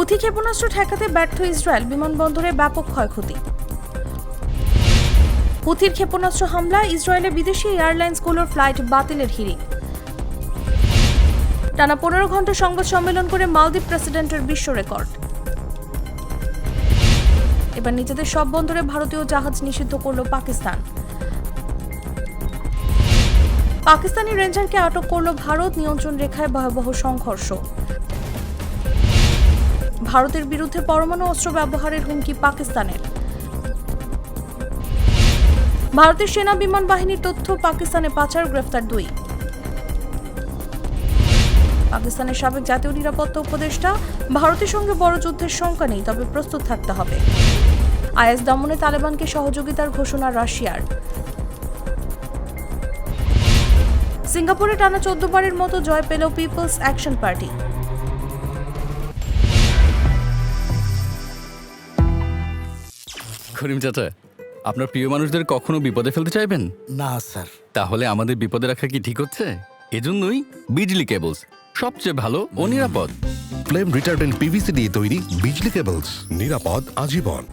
Houthi ক্ষেপণাস্ত্র ঠেকাতে ব্যর্থ ইসরায়েল, বিমানবন্দরে ব্যাপক ক্ষয়ক্ষতি। হুথির ক্ষেপণাস্ত্র হামলায় ইসরায়েলের বিদেশি এয়ারলাইন্সগুলোর ফ্লাইট বাতিলের হিড়িক। টানা 15 ঘন্টা সংবাদ সম্মেলন করে মালদ্বীপ প্রেসিডেন্টের বিশ্ব রেকর্ড। এবার নিজেদের সব বন্দরে ভারতীয় জাহাজ নিষিদ্ধ করল পাকিস্তান। পাকিস্তানি রেঞ্জারকে আটক করল ভারত, নিয়ন্ত্রণ রেখায় ভয়াবহ সংঘর্ষ। ভারতের বিরুদ্ধে পরমাণু অস্ত্র ব্যবহারের হুমকি পাকিস্তানের। ভারতের সেনা বিমান বাহিনীর তথ্য পাকিস্তানে পাচার, গ্রেফতার 2। পাকিস্তানের সাবেক জাতীয় নিরাপত্তা উপদেষ্টা, ভারতের সঙ্গে বড় যুদ্ধের শঙ্কা নেই, তবে প্রস্তুত থাকতে হবে। আইএস দমনে তালেবানকে সহযোগিতার ঘোষণা রাশিয়ার। সিঙ্গাপুরে টানা 14 বারের মতো জয় পেল পিপলস অ্যাকশন পার্টি। করিম চাচা, আপনার প্রিয় মানুষদের কখনো বিপদে ফেলতে চাইবেন না স্যার। তাহলে আমাদের বিপদে রাখা কি ঠিক হচ্ছে? এজন্যই বিজলি কেবলস সবচেয়ে ভালো ও নিরাপদ। ফ্লেম রিটার্ডেন্ট পিভিসি দিয়ে তৈরি বিজলি কেবলস, নিরাপদ আজীবন।